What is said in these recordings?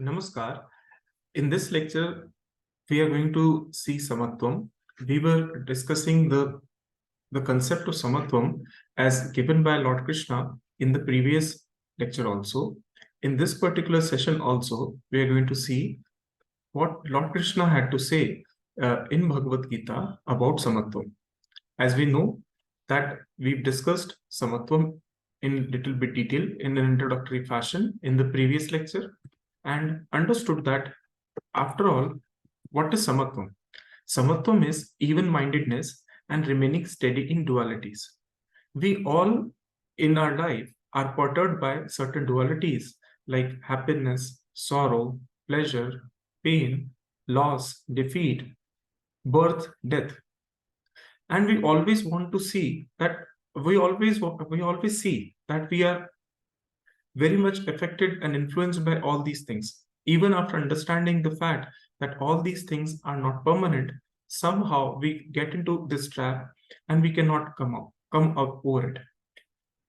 Namaskar. In this lecture, we are going to see Samatvam. We were discussing the concept of Samatvam as given by Lord Krishna in the previous lecture also. In this particular session also, we are going to see what Lord Krishna had to say in Bhagavad Gita about Samatvam. As we know that we've discussed Samatvam in little bit detail in an introductory fashion in the previous lecture and understood that after all, what is Samatvam? Samatvam is even-mindedness and remaining steady in dualities. We all in our life are perturbed by certain dualities like happiness, sorrow, pleasure, pain, loss, defeat, birth, death. And we always want to see that we always see that we are very much affected and influenced by all these things. Even after understanding the fact that all these things are not permanent, somehow we get into this trap and we cannot come up over it.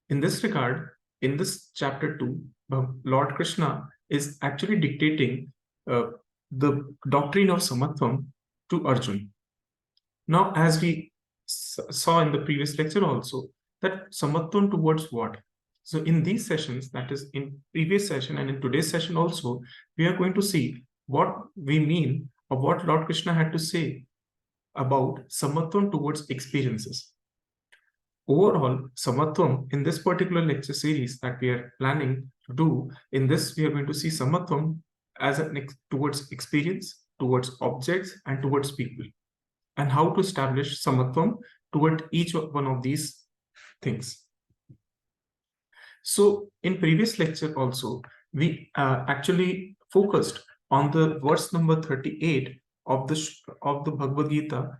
In this regard, in this chapter 2, Lord Krishna is actually dictating the doctrine of Samatvam to Arjun. Now, as we saw in the previous lecture also, that Samatvam towards what? So in these sessions, that is in previous session and in today's session also, we are going to see what we mean or what Lord Krishna had to say about Samatvam towards experiences. Overall, Samatvam in this particular lecture series that we are planning to do, in this we are going to see Samatvam as towards experience, towards objects and towards people, and how to establish Samatvam toward each one of these things. So in previous lecture also, we actually focused on the verse number 38 of the Bhagavad Gita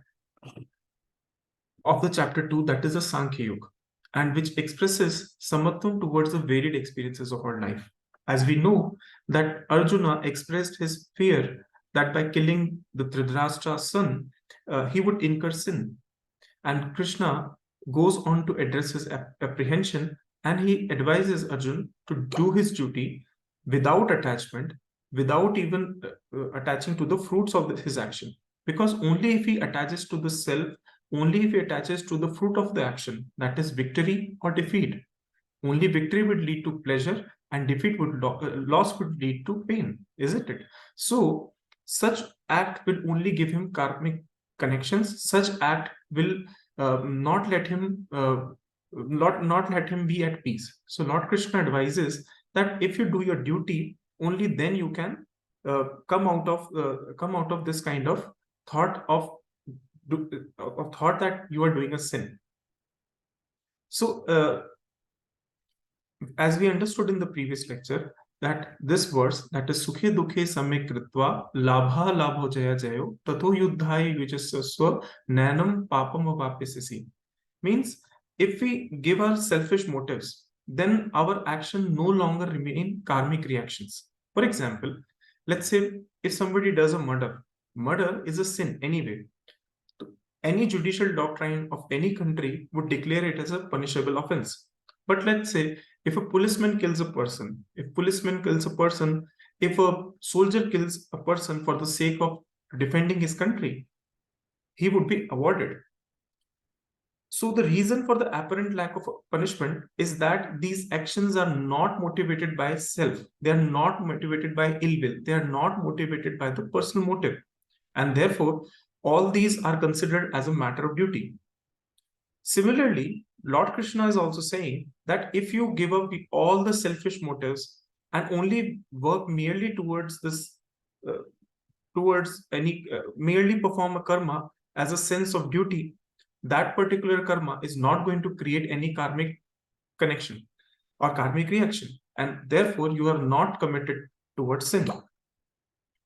of the chapter 2, that is the Sankhya Yoga, and which expresses Samatvam towards the varied experiences of our life. As we know that Arjuna expressed his fear that by killing the Dhritarashtra's son, he would incur sin. And Krishna goes on to address his apprehension, and he advises Arjun to do his duty without attachment, without even attaching to the fruits of his action. Because only if he attaches to the self, only if he attaches to the fruit of the action, that is victory or defeat, only victory would lead to pleasure and defeat would loss would lead to pain, isn't it? So such act will only give him karmic connections. Such act will not let him not let him be at peace. So Lord Krishna advises that if you do your duty, only then you can come out of this kind of thought thought that you are doing a sin. So as we understood in the previous lecture, that this verse, that is Sukhe Dukhe Samyak Kritva Labha Labho Jaya Jayo Tatho Yuddhaya Yujasasva Nanam Papam Vapesisi, means if we give our selfish motives, then our action no longer remain karmic reactions. For example, let's say if somebody does a murder is a sin anyway. Any judicial doctrine of any country would declare it as a punishable offense. But let's say if a policeman kills a person, if a soldier kills a person for the sake of defending his country, he would be awarded. So the reason for the apparent lack of punishment is that these actions are not motivated by self. They are not motivated by ill will. They are not motivated by the personal motive. And therefore, all these are considered as a matter of duty. Similarly, Lord Krishna is also saying that if you give up all the selfish motives and only work merely towards this, merely perform a karma as a sense of duty, that particular karma is not going to create any karmic connection or karmic reaction, and therefore you are not committed towards sin.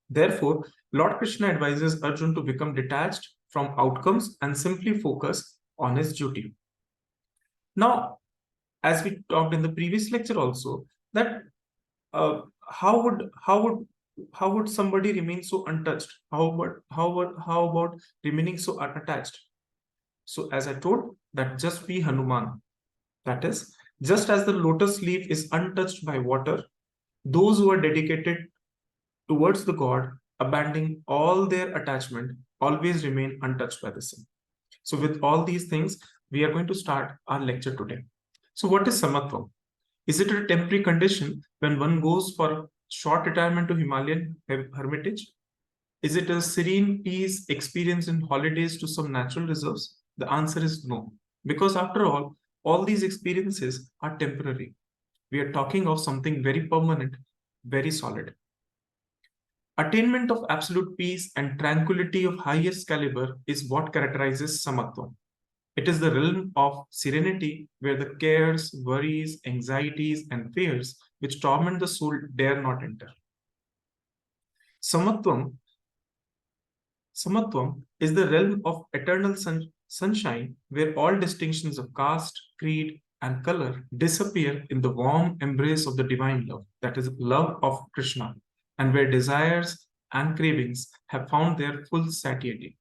Therefore, Lord Krishna advises Arjun to become detached from outcomes and simply focus on his duty. Now, as we talked in the previous lecture also, that how would somebody remain so untouched? How about remaining so unattached? So as I told, that just be Hanuman. That is, just as the lotus leaf is untouched by water, those who are dedicated towards the God, abandoning all their attachment, always remain untouched by the sin. So, with all these things, we are going to start our lecture today. So, what is Samatvam? Is it a temporary condition when one goes for short retirement to Himalayan hermitage? Is it a serene peace experience in holidays to some natural reserves? The answer is no. Because after all these experiences are temporary. We are talking of something very permanent, very solid. Attainment of absolute peace and tranquility of highest caliber is what characterizes Samatvam. It is the realm of serenity where the cares, worries, anxieties, and fears which torment the soul dare not enter. Samatvam, Samatvam is the realm of eternal sunshine where all distinctions of caste, creed, and color disappear in the warm embrace of the divine love, that is, love of Krishna, and where desires and cravings have found their full satiety.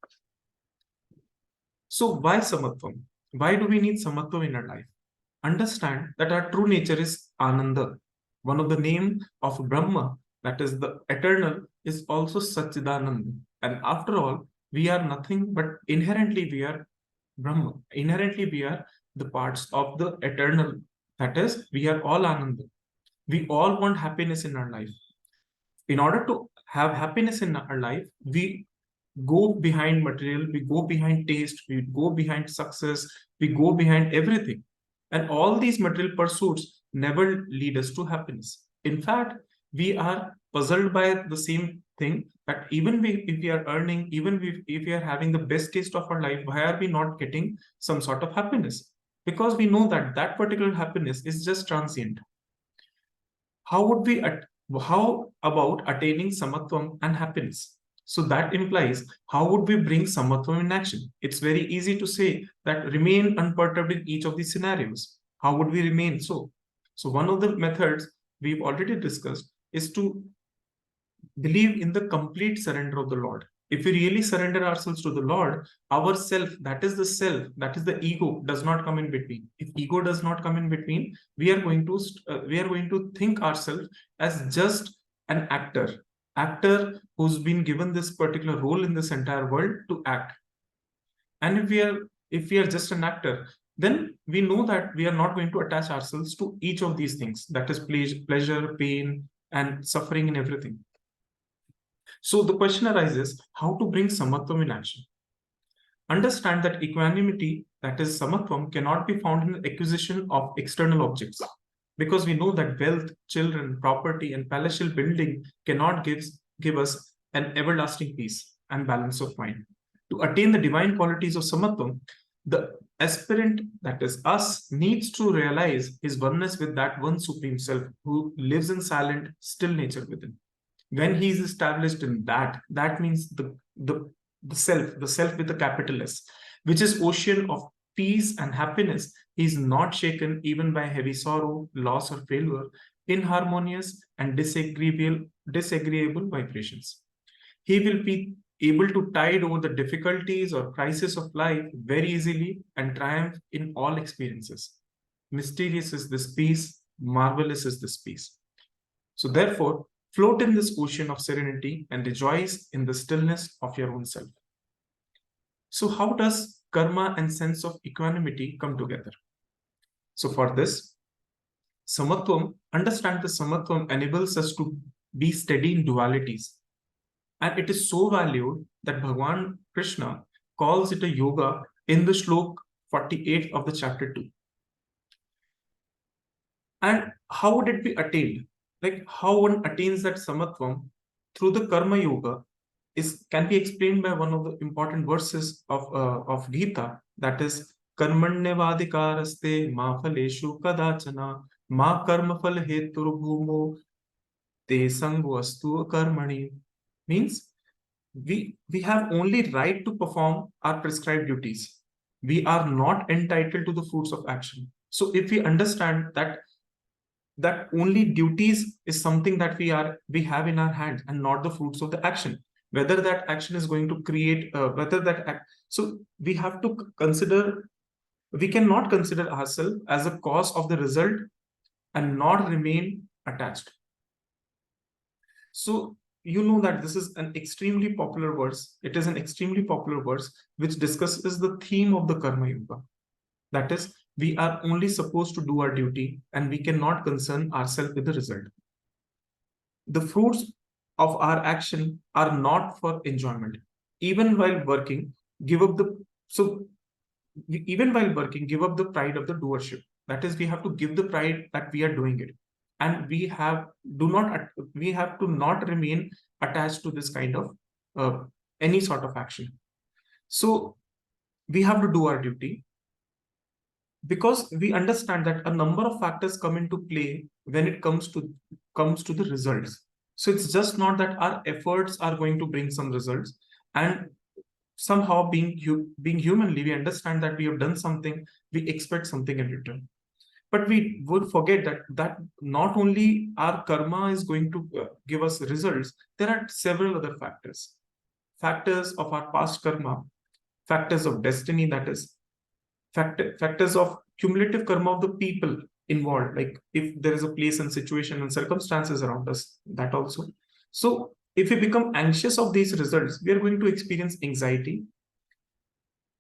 So, why Samatvam? Why do we need Samatvam in our life? Understand that our true nature is Ananda. One of the name of Brahma, that is the eternal, is also Satchidananda. And after all, we are nothing but inherently we are Brahma. Inherently we are the parts of the eternal. That is, we are all Ananda. We all want happiness in our life. In order to have happiness in our life, we go behind material, we go behind taste, we go behind success, we go behind everything. And all these material pursuits never lead us to happiness. In fact, we are puzzled by the same thing that if we are earning, if we are having the best taste of our life, why are we not getting some sort of happiness? Because we know that that particular happiness is just transient. How would we how about attaining samatvam and happiness? So that implies how would we bring samatvam in action? It's very easy to say that remain unperturbed in each of these scenarios. How would we remain so? So one of the methods we've already discussed is to believe in the complete surrender of the Lord. If we really surrender ourselves to the Lord, our self, that is the self, that is the ego, does not come in between. If ego does not come in between, we are going to think ourselves as just an actor who's been given this particular role in this entire world to act. And if we are just an actor, then we know that we are not going to attach ourselves to each of these things. That is pleasure, pain, and suffering and everything. So the question arises, how to bring samatvam in action? Understand that equanimity, that is samatvam, cannot be found in the acquisition of external objects. Because we know that wealth, children, property, and palatial building cannot give us an everlasting peace and balance of mind. To attain the divine qualities of samatvam, the aspirant, that is us, needs to realize his oneness with that one supreme self who lives in silent, still nature within. When he is established in that means the self with a capital S, which is ocean of peace and happiness. He is not shaken even by heavy sorrow, loss, or failure, inharmonious and disagreeable vibrations. He will be able to tide over the difficulties or crisis of life very easily and triumph in all experiences. Mysterious is this peace, marvelous is this peace. So therefore, float in this ocean of serenity and rejoice in the stillness of your own self. So how does karma and sense of equanimity come together? So for this, understand the samatvam enables us to be steady in dualities. And it is so valued that Bhagwan Krishna calls it a yoga in the shlok 48 of the chapter 2. And how would it be attained? Like how one attains that samatvam through the karma yoga can be explained by one of the important verses of Gita, that is karmanyavadikaraste ma phaleshu kadachana ma karma phal heturbhumo te sangvastu karmani. Means we have only right to perform our prescribed duties. We are not entitled to the fruits of action. So if we understand that only duties is something that we have in our hands and not the fruits of the action, whether that action is going to create so we have to consider, we cannot consider ourselves as a cause of the result and not remain attached. So you know that this is an extremely popular verse. It is an extremely popular verse which discusses the theme of the Karma Yoga. That is, we are only supposed to do our duty and we cannot concern ourselves with the result. The fruits of our action are not for enjoyment. Even while working, give up the so even while working, give up the pride of the doership. That is, we have to give the pride that we are doing it, and we have to not remain attached to this kind of any sort of action. So we have to do our duty, because we understand that a number of factors come into play when it comes to the results. So it's just not that our efforts are going to bring some results, and somehow being humanly, we understand that we have done something, we expect something in return. But we would forget that not only our karma is going to give us results, there are several other factors of our past karma, factors of destiny, that is factors of cumulative karma of the people involved, like if there is a place and situation and circumstances around us, that also. So if we become anxious of these results, we are going to experience anxiety,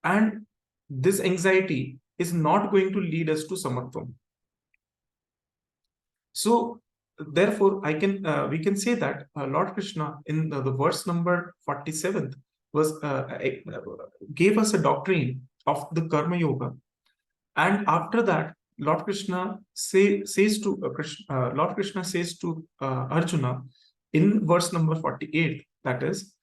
and this anxiety is not going to lead us to samatvam. So therefore we can say that Lord Krishna in the verse number 47 was gave us a doctrine of the karma yoga. And after that, Lord Krishna says to Arjuna in verse number 48, that is,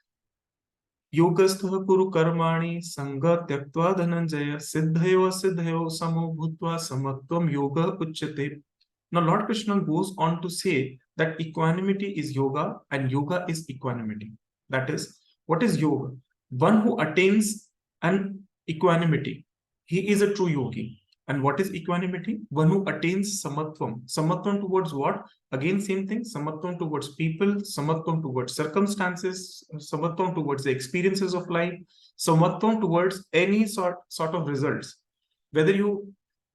Yogastha kuru karmani sanga tyaktva dhananjaya siddhayo samo bhutva samatvam yoga uchyate. Now Lord Krishna goes on to say that equanimity is yoga and yoga is equanimity. That is, what is yoga? One who attains an equanimity, he is a true yogi. And what is equanimity? One who attains samatvam. Samatvam towards what? Again, same thing. Samatvam towards people, samatvam towards circumstances, samatvam towards the experiences of life, samatvam towards any sort of results. Whether you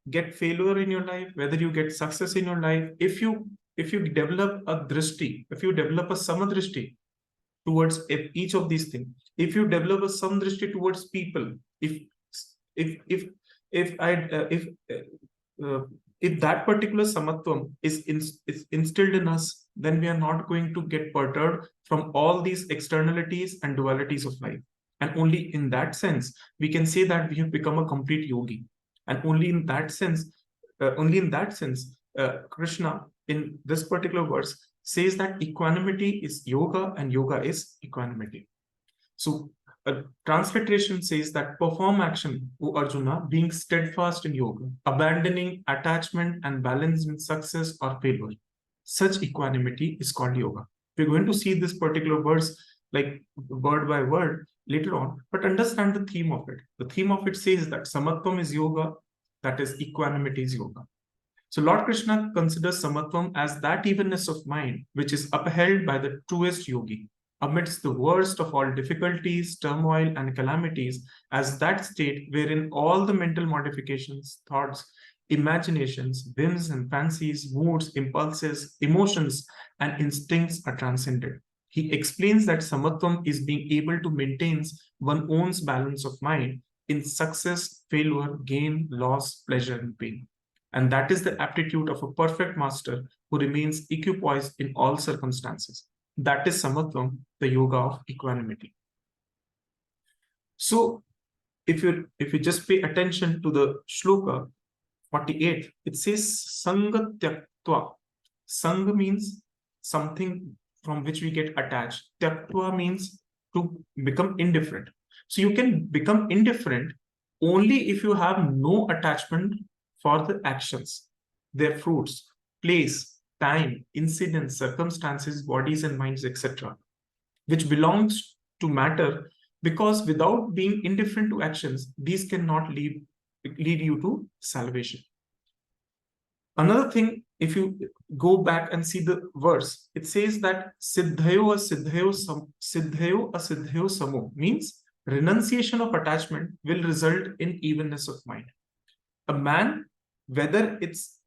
get failure in your life, whether you get success in your life, if you develop a drishti, if you develop a samadrishti towards each of these things, if you develop a samdrishti towards people, if that particular samatvam is instilled in us, then we are not going to get perturbed from all these externalities and dualities of life. And only in that sense, we can say that we have become a complete yogi. And only in that sense, Krishna in this particular verse says that equanimity is yoga and yoga is equanimity. So a transliteration says that perform action, O Arjuna, being steadfast in yoga, abandoning attachment and balance in success or failure. Such equanimity is called yoga. We're going to see this particular verse like word by word later on, but understand the theme of it. The theme of it says that samatvam is yoga, that is, equanimity is yoga. So Lord Krishna considers samatvam as that evenness of mind which is upheld by the truest yogi amidst the worst of all difficulties, turmoil, and calamities, as that state wherein all the mental modifications, thoughts, imaginations, whims and fancies, moods, impulses, emotions, and instincts are transcended. He explains that samatvam is being able to maintain one's own balance of mind in success, failure, gain, loss, pleasure, and pain. And that is the aptitude of a perfect master who remains equipoised in all circumstances. That is samatvam, the yoga of equanimity. So if you just pay attention to the shloka 48, it says sanga tyaktva. Sanga means something from which we get attached. Tyaktva means to become indifferent. So you can become indifferent only if you have no attachment for the actions, their fruits, place, time, incidents, circumstances, bodies and minds, etc., which belongs to matter, because without being indifferent to actions, these cannot lead you to salvation. Another thing, if you go back and see the verse, it says that siddhayo asiddhayo samo means renunciation of attachment will result in evenness of mind. A man, whether it's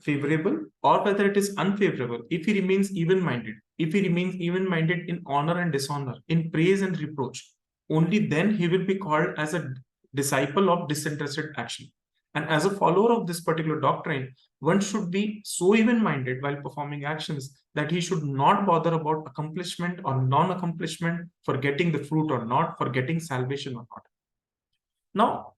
favorable or whether it is unfavorable, if he remains even-minded, if he remains even-minded in honor and dishonor, in praise and reproach, only then he will be called as a disciple of disinterested action. And as a follower of this particular doctrine, one should be so even-minded while performing actions that he should not bother about accomplishment or non-accomplishment, for getting the fruit or not, for getting salvation or not. Now,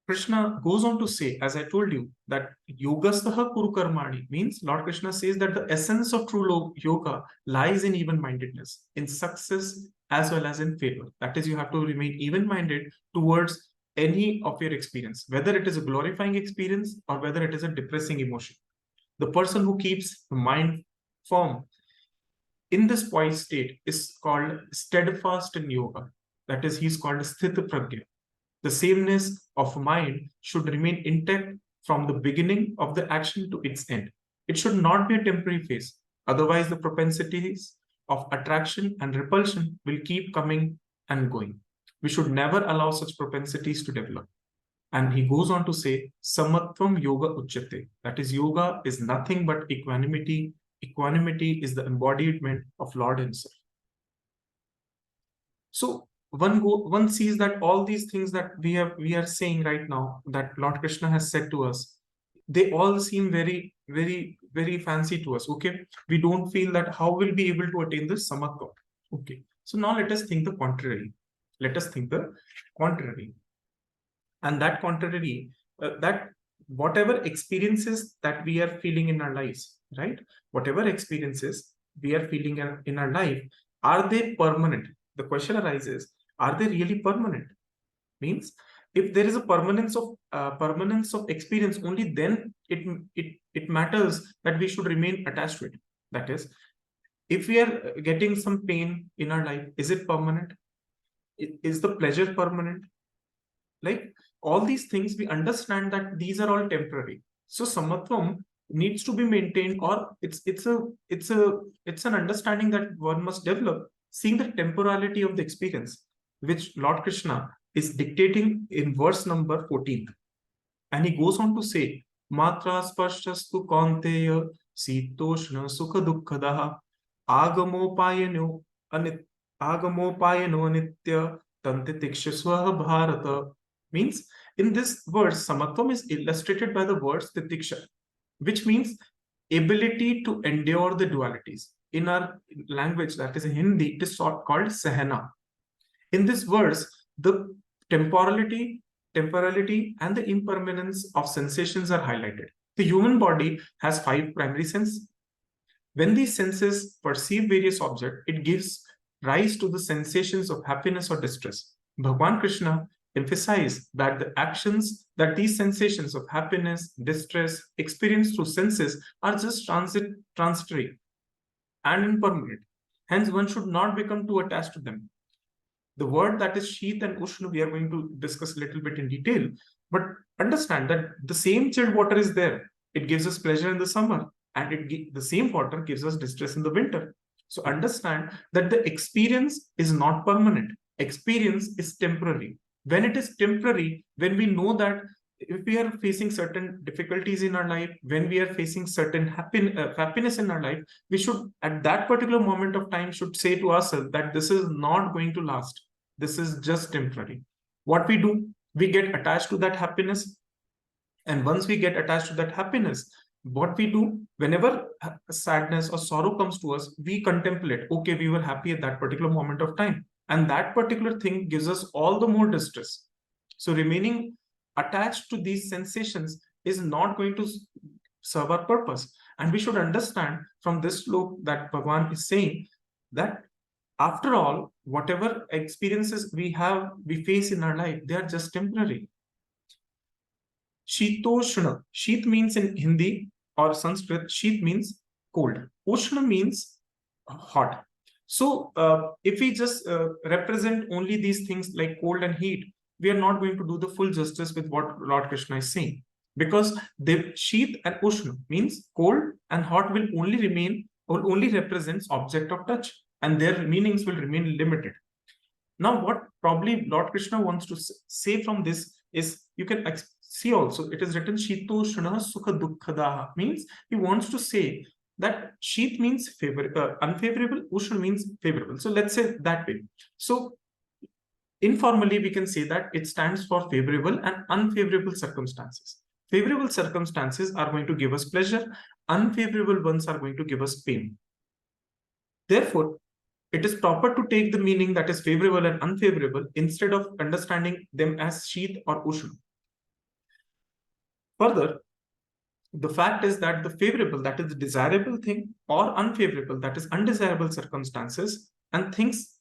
Krishna goes on to say, as I told you, that yogastaha kuru karmani means Lord Krishna says that the essence of true yoga lies in even-mindedness, in success as well as in failure. That is, you have to remain even-minded towards any of your experience, whether it is a glorifying experience or whether it is a depressing emotion. The person who keeps the mind firm in this poised state is called steadfast in yoga. That is, he's called sthita pragya. The sameness of mind should remain intact from the beginning of the action to its end. It should not be a temporary phase. Otherwise, the propensities of attraction and repulsion will keep coming and going. We should never allow such propensities to develop. And he goes on to say, Samatvam yoga uchyate. That is, yoga is nothing but equanimity. Equanimity is the embodiment of Lord himself. So one sees that all these things that we are saying right now, that Lord Krishna has said to us, they all seem very, very, very fancy to us. Okay, we don't feel that how we'll be able to attain this samatva. Okay, so now let us think the contrary. Let us think the contrary. And that contrary, that whatever experiences that we are feeling in our lives, right? Whatever experiences we are feeling in our life, are they permanent? The question arises, are they really permanent? Means, if there is a permanence of experience, only then it matters that we should remain attached to it. That is, if we are getting some pain in our life, is it permanent? Is the pleasure permanent? Like, all these things, we understand that these are all temporary. So samatvam needs to be maintained, or it's an understanding that one must develop, seeing the temporality of the experience, which Lord Krishna is dictating in verse number 14. And he goes on to say, Matra sparshastu kaunteya sitoshna sukha dukkhadaha agamopayano anitya tantitikshaswaha bharata. Means, in this verse, samatvam is illustrated by the words titiksha, which means ability to endure the dualities. In our language, that is in Hindi, it is called sahana. In this verse, the temporality and the impermanence of sensations are highlighted. The human body has 5 primary senses. When these senses perceive various objects, it gives rise to the sensations of happiness or distress. Bhagwan Krishna emphasized that the actions, that these sensations of happiness, distress, experienced through senses are just transitory and impermanent. Hence, one should not become too attached to them. The word that is sheath and ushna, we are going to discuss a little bit in detail, but understand that the same chilled water is there. It gives us pleasure in the summer, and the same water gives us distress in the winter. So understand that the experience is not permanent. Experience is temporary. When it is temporary, when we know that if we are facing certain difficulties in our life, when we are facing certain happiness in our life, we should, at that particular moment of time, should say to ourselves that this is not going to last. This is just temporary. What we do, we get attached to that happiness. And once we get attached to that happiness, what we do, whenever sadness or sorrow comes to us, we contemplate, okay, we were happy at that particular moment of time. And that particular thing gives us all the more distress. So remaining attached to these sensations is not going to serve our purpose. And we should understand from this slope that Bhagwan is saying that after all, whatever experiences we face in our life, they are just temporary. Shitoshna. Sheet means in Hindi or Sanskrit, sheet means cold. Ushna means hot. So if we just represent only these things like cold and heat, we are not going to do the full justice with what Lord Krishna is saying. Because the sheath and ushna means cold and hot will only remain or only represents object of touch, and their meanings will remain limited. Now, what probably Lord Krishna wants to say from this is, you can see also, it is written Shitoshna Sukha Dukkhadaha, means he wants to say that Sheet means unfavorable, Ushna means favorable. So let's say that way. So informally, we can say that it stands for favorable and unfavorable circumstances. Favorable circumstances are going to give us pleasure, unfavorable ones are going to give us pain. Therefore, it is proper to take the meaning that is favorable and unfavorable instead of understanding them as Sheet or Ushna. Further, the fact is that the favorable, that is the desirable thing, or unfavorable, that is undesirable circumstances, and things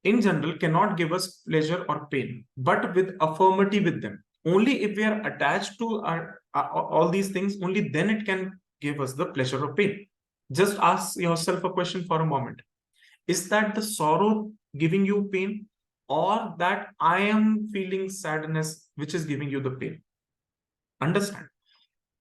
in general cannot give us pleasure or pain, but with affirmative with them. Only if we are attached to all these things, only then it can give us the pleasure or pain. Just ask yourself a question for a moment. Is that the sorrow giving you pain, or that I am feeling sadness which is giving you the pain? Understand.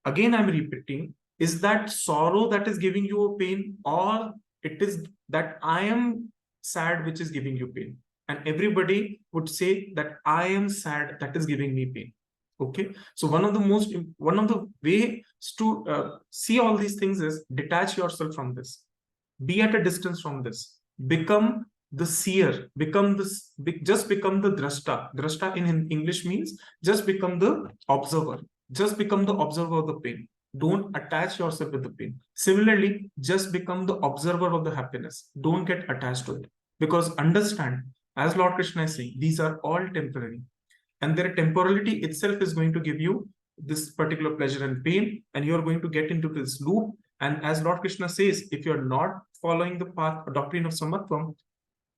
Again, I'm repeating, is that sorrow that is giving you a pain, or it is that I am sad which is giving you pain? And everybody would say that I am sad that is giving me pain. Okay, so one of the ways to see all these things is detach yourself from this, be at a distance from this, become the seer, just become the drashta. Drashta in English means just become the observer. Just become the observer of the pain. Don't attach yourself with the pain. Similarly, just become the observer of the happiness. Don't get attached to it. Because understand, as Lord Krishna is saying, these are all temporary. And their temporality itself is going to give you this particular pleasure and pain, and you're going to get into this loop. And as Lord Krishna says, if you're not following the path, doctrine of Samatvam,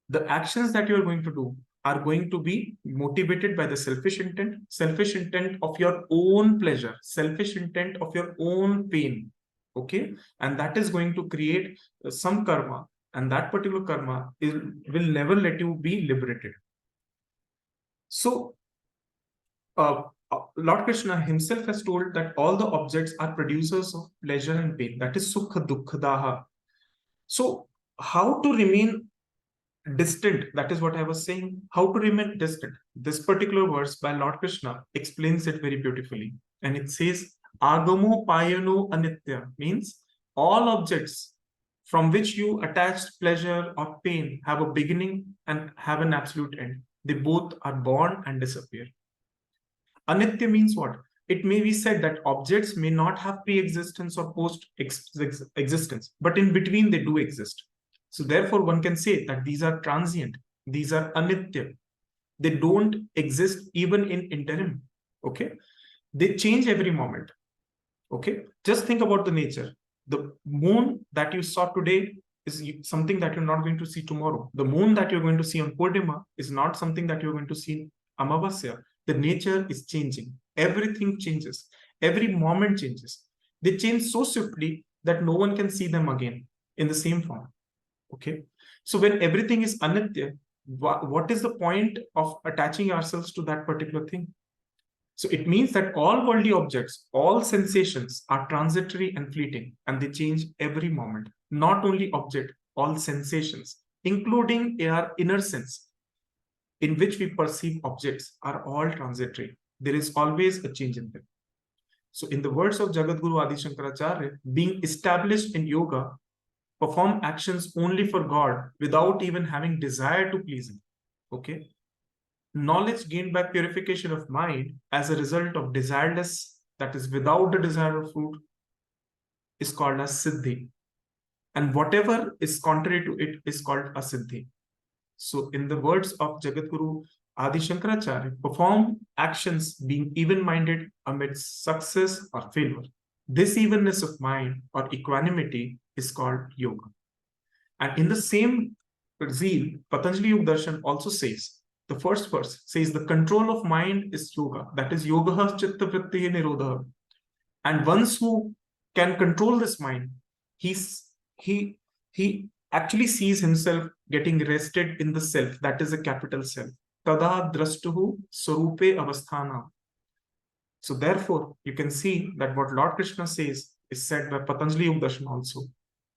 the actions that you're going to do are going to be motivated by the selfish intent of your own pleasure, selfish intent of your own pain. Okay, and that is going to create some karma, and that particular karma will never let you be liberated. So, Lord Krishna himself has told that all the objects are producers of pleasure and pain. That is sukha dukkhadaha. So, how to remain distant? That is what I was saying. How to remain distant? This particular verse by Lord Krishna explains it very beautifully. And it says, Agamo payano anitya, means all objects from which you attach pleasure or pain have a beginning and have an absolute end. They both are born and disappear. Anitya means what? It may be said that objects may not have pre-existence or post-existence, but in between they do exist. So therefore, one can say that these are transient, these are anitya. They don't exist even in interim. Okay, they change every moment. Okay, just think about the nature. The moon that you saw today is something that you're not going to see tomorrow. The moon that you're going to see on Purnima is not something that you're going to see in Amavasya. The nature is changing. Everything changes. Every moment changes. They change so swiftly that no one can see them again in the same form. Okay, so when everything is anitya, what is the point of attaching ourselves to that particular thing? So it means that all worldly objects, all sensations are transitory and fleeting, and they change every moment. Not only object, all sensations, including our inner sense, in which we perceive objects, are all transitory. There is always a change in them. So in the words of Jagadguru Adi Shankaracharya, being established in yoga, perform actions only for God without even having desire to please Him. Okay. Knowledge gained by purification of mind as a result of desireless, that is without the desire of fruit, is called as siddhi. And whatever is contrary to it is called asiddhi. So in the words of Jagadguru Adi Shankaracharya, perform actions being even-minded amidst success or failure. This evenness of mind or equanimity is called yoga. And in the same zeal, Patanjali Yoga Darshan also says, the first verse says, the control of mind is yoga. That is yoga chitta vritti nirodha. And once who can control this mind, he actually sees himself getting rested in the self. That is a capital self. Tada drastuhu sarupe avasthana. So therefore, you can see that what Lord Krishna says is said by Patanjali Yoga Darshan also.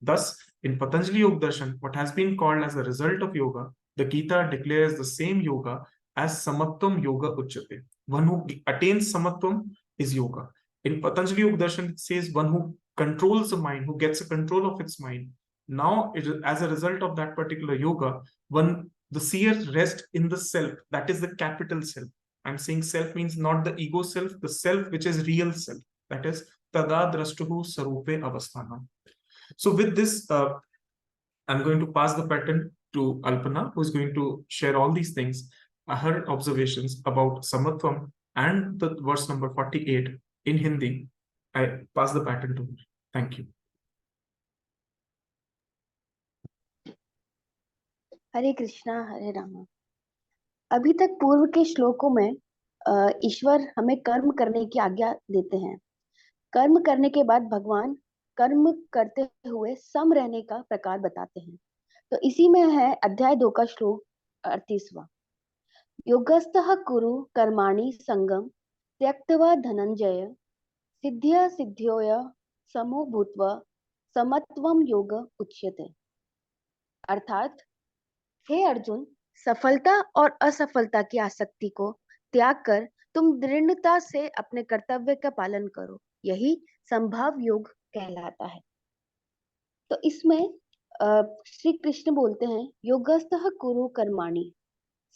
Thus, in Patanjali Yoga Darshan, what has been called as a result of yoga, the Gita declares the same yoga as Samatvam Yoga Uchyate. One who attains Samatvam is yoga. In Patanjali Yoga Darshan, it says one who controls the mind, who gets a control of its mind. Now, as a result of that particular yoga, the seer rests in the self. That is the capital self. I'm saying self means not the ego self, the self which is real self. That is tada drashtuhu sarupe avasthanam. So with this, I'm going to pass the pattern to Alpana, who is going to share all these things, her observations about Samatvam and the verse number 48 in Hindi. I pass the pattern to her. Thank you. हरे कृष्णा हरे रामा। अभी तक पूर्व के श्लोकों में ईश्वर हमें कर्म करने की आज्ञा देते हैं। कर्म करने के बाद भगवान कर्म करते हुए सम रहने का प्रकार बताते हैं। तो इसी में है अध्याय 2 का श्लोक 38वां। योगस्थः कुरु कर्माणि संगम त्यक्त्वा धनंजय सिद्ध्या सिद्ध्योय समो भूत्वा समत्वम योग उच्यते। अर्थात हे अर्जुन, सफलता और असफलता की आसक्ति को त्याग कर तुम दृढ़ता से अपने कर्तव्य का पालन करो, यही संभाव योग कहलाता है। तो इसमें श्री कृष्ण बोलते हैं योगस्थः कुरु कर्माणि,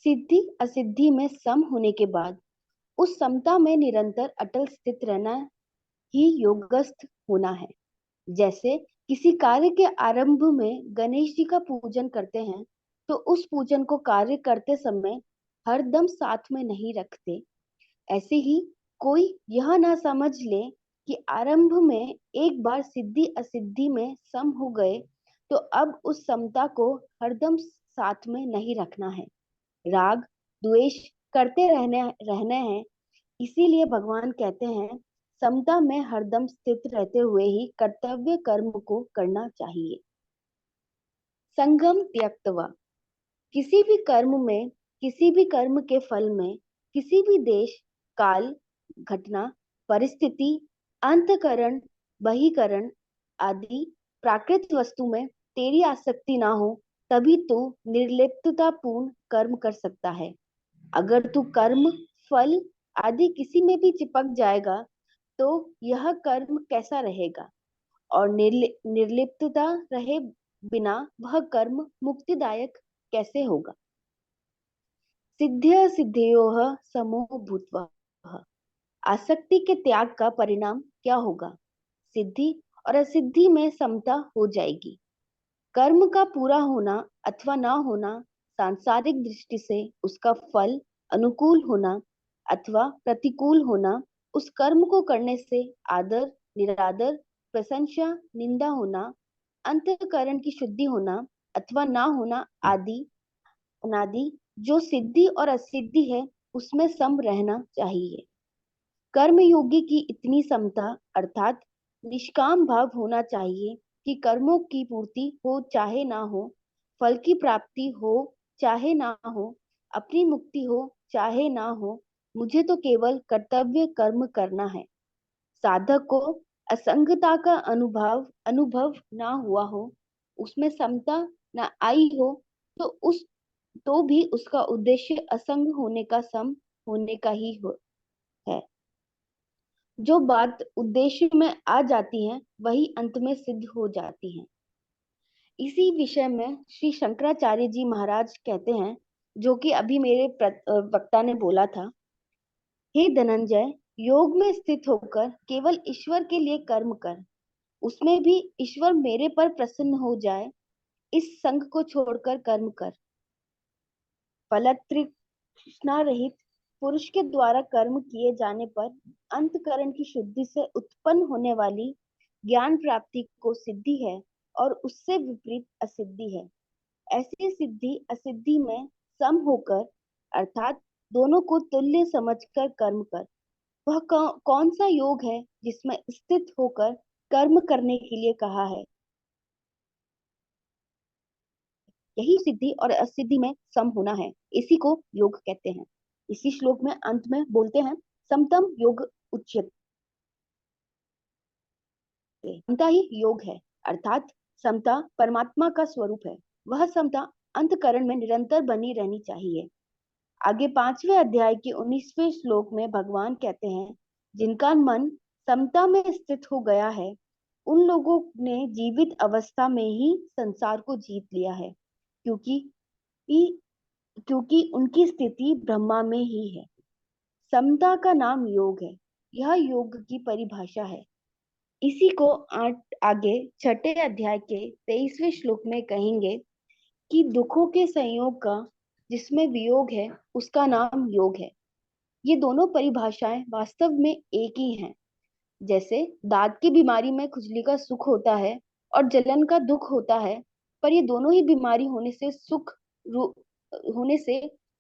सिद्धि असिद्धि में सम होने के बाद उस समता में निरंतर अटल स्थित रहना ही योगस्थ होना है। जैसे किसी कार्य के आरंभ में गणेश जी का पूजन करते हैं तो उस पूजन को कार्य करते समय हरदम साथ में नहीं रखते, ऐसे ही कोई यह ना समझ ले कि आरंभ में एक बार सिद्धि असिद्धि में सम हो गए तो अब उस समता को हरदम साथ में नहीं रखना है। राग द्वेष करते रहने हैं। इसीलिए भगवान कहते हैं समता में हरदम स्थित रहते हुए ही कर्तव्य कर्म को करना चाहिए। संगम त्यक्त्वा, किसी भी कर्म में, किसी भी कर्म के फल में, किसी भी देश काल घटना परिस्थिति अंतकरण बहिकरण आदि प्राकृत वस्तु में तेरी आसक्ति ना हो, तभी तू निर्लिप्तता पूर्ण कर्म कर सकता है। अगर तू कर्म फल आदि किसी में भी चिपक जाएगा तो यह कर्म कैसा रहेगा, और निर्लिप्तता रहे बिना वह कर्म मुक्तिदायक कैसे होगा। सिद्ध्य सिद्धयोः समो भूत्वा, आसक्ति के त्याग का परिणाम क्या होगा? सिद्धि और असिद्धि में समता हो जाएगी। कर्म का पूरा होना अथवा ना होना सांसारिक दृष्टि से उसका फल अनुकूल होना अथवा प्रतिकूल होना, उस कर्म को करने से आदर निरादर प्रशंसा निंदा होना, अंतःकरण की शुद्धि होना अथवा ना होना आदि अनादि जो सिद्धि और असिद्धि है उसमें सम रहना चाहिए। कर्म योगी की इतनी समता अर्थात निष्काम भाव होना चाहिए कि कर्मों की पूर्ति हो चाहे ना हो, फल की प्राप्ति हो चाहे ना हो, अपनी मुक्ति हो चाहे ना हो, मुझे तो केवल कर्तव्य कर्म करना है। साधक को असंगता का अनुभव ना हुआ हो, उसमें समता ना आई हो तो भी उसका उद्देश्य असंग होने का सम होने का ही है। जो बात उद्देश्य में आ जाती है वही अंत में सिद्ध हो जाती है। इसी विषय में श्री शंकराचार्य जी महाराज कहते हैं, जो कि अभी मेरे वक्ता ने बोला था, हे धनंजय, योग में स्थित होकर केवल ईश्वर के लिए कर्म कर, उसमें भी ईश्वर मेरे पर प्रसन्न हो जाए, इस संग को छोड़कर कर्म कर। फलतृष्णा रहित पुरुष के द्वारा कर्म किए जाने पर अंतकरण की शुद्धि से उत्पन्न होने वाली ज्ञान प्राप्ति को सिद्धि है और उससे विपरीत असिद्धि है। ऐसी सिद्धि असिद्धि में सम होकर अर्थात दोनों को तुल्य समझकर कर्म कर। वह कौन सा योग है जिसमें स्थित होकर कर्म करने के लिए कहा है? यही सिद्धि और असिद्धि में सम होना है, इसी को योग कहते हैं। इसी श्लोक में अंत में बोलते हैं समतम योग उच्यते, समता ही योग है, अर्थात समता परमात्मा का स्वरूप है। वह समता अंतकरण में निरंतर बनी रहनी चाहिए। आगे 5वें अध्याय के 19वें श्लोक में भगवान कहते हैं जिनका मन समता में स्थित हो गया है, उन लोगों ने जीवित अवस्था में ही संसार को जीत लिया है, क्योंकि क्योंकि उनकी स्थिति ब्रह्मा में ही है। समता का नाम योग है। यह योग की परिभाषा है। इसी को आगे छठे अध्याय के 23वें श्लोक में कहेंगे कि दुखों के संयोग का जिसमें वियोग है, उसका नाम योग है। ये दोनों परिभाषाएं वास्तव में एक ही हैं। जैसे दांत की बीमारी में खुजली का सुख होता है और जलन का दुख होता है, पर ये दोनों ही बीमारी होने से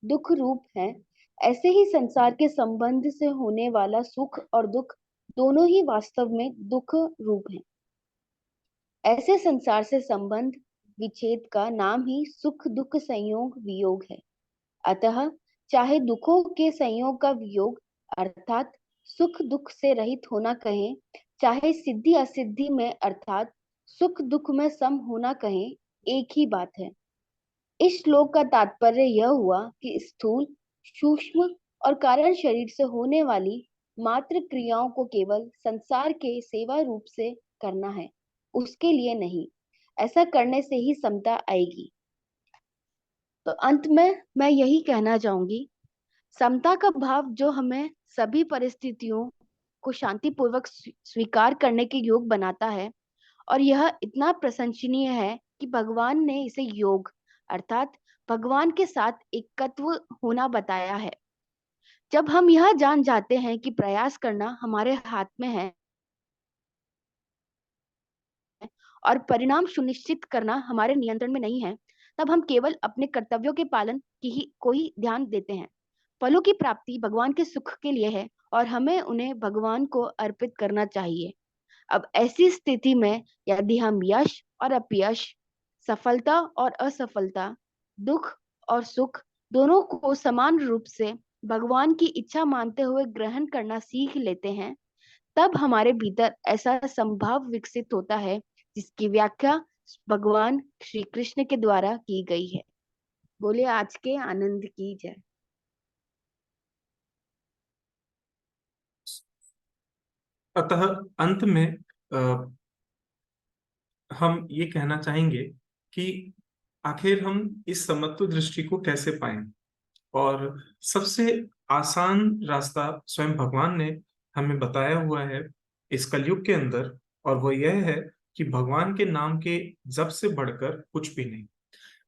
दुख रूप हैं। ऐसे ही संसार के संबंध से होने वाला सुख और दुख दोनों ही वास्तव में दुख रूप हैं। ऐसे संसार से संबंध विच्छेद का नाम ही सुख दुख संयोग वियोग है। अतः चाहे दुखों के संयोग का वियोग अर्थात सुख दुख से रहित होना कहें, चाहे सिद्धि असिद्धि में अर्थात सुख दुख में सम होना कहें, एक ही बात है। इस श्लोक का तात्पर्य यह हुआ कि स्थूल, सूक्ष्म और कारण शरीर से होने वाली मात्र क्रियाओं को केवल संसार के सेवा रूप से करना है, उसके लिए नहीं। ऐसा करने से ही समता आएगी। तो अंत में मैं यही कहना चाहूंगी, समता का भाव जो हमें सभी परिस्थितियों को शांतिपूर्वक स्वीकार करने के योग बनाता है, और यह इतना प्रशंसनीय है कि भगवान ने इसे योग अर्थात भगवान के साथ एकत्व होना बताया है। जब हम यह जान जाते हैं कि प्रयास करना हमारे हाथ में है और परिणाम सुनिश्चित करना हमारे नियंत्रण में नहीं है, तब हम केवल अपने कर्तव्यों के पालन को ही ध्यान देते हैं। फलों की प्राप्ति भगवान के सुख के लिए है और हमें उन्हें भगवान को अर्पित करना चाहिए। अब ऐसी स्थिति में यदि हम यश और अपयश, सफलता और असफलता, दुख और सुख दोनों को समान रूप से भगवान की इच्छा मानते हुए ग्रहण करना सीख लेते हैं, तब हमारे भीतर ऐसा संभाव विकसित होता है जिसकी व्याख्या भगवान श्री कृष्ण के द्वारा की गई है। बोले आज के आनंद की जय। अतः अंत में हम ये कहना चाहेंगे कि आखिर हम इस समत्व दृष्टि को कैसे पाएं। और सबसे आसान रास्ता स्वयं भगवान ने हमें बताया हुआ है इस कलयुग के अंदर, और वो यह है कि भगवान के नाम के जप से बढ़कर कुछ भी नहीं।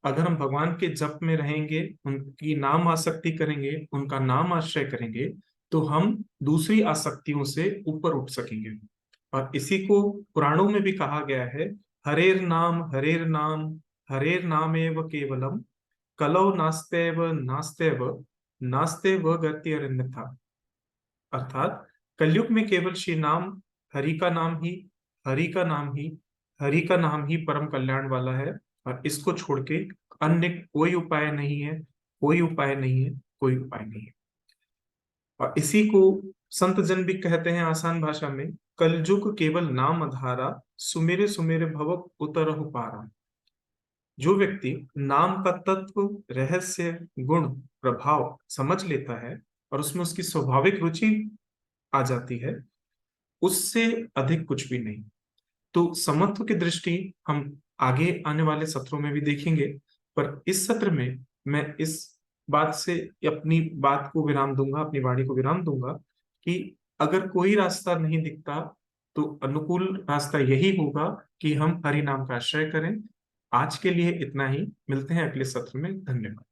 अगर हम भगवान के जप में रहेंगे, उनकी नाम आसक्ति करेंगे, उनका नाम आश्रय करेंगे, तो हम दूसरी आसक्तियों से ऊपर उठ सकेंगे। और इसी को पुराणों में भी कहा गया है, हरेर नाम हरेर नामेव केवलम, कलौ नास्तेव नास्तेव नास्तेव गत्यरन्यथा। अर्थात कलयुग में केवल श्री नाम, हरि का नाम ही, हरि का नाम ही, हरि का नाम ही परम कल्याण वाला है। और इसको छोड़ के अन्य कोई उपाय नहीं है, कोई उपाय नहीं है, कोई उपाय नहीं है। और इसी को संत जन भी कहते हैं आसान भाषा में, कलयुग केवल नाम आधारा, सुमेरे सुमेरे भव उतरहु पारा। जो व्यक्ति नाम का तत्व, रहस्य, गुण, प्रभाव समझ लेता है और उसमें उसकी स्वाभाविक रुचि आ जाती है, उससे अधिक कुछ भी नहीं। तो समत्व की दृष्टि हम आगे आने वाले सत्रों में भी देखेंगे, पर इस सत्र में मैं इस बात से अपनी बात को विराम दूंगा, अपनी वाणी को विराम दूंगा कि अगर कोई रास्ता नहीं दिखता तो अनुकूल रास्ता यही होगा कि हम हरि नाम का आश्रय करें। आज के लिए इतना ही, मिलते हैं अगले सत्र में। धन्यवाद।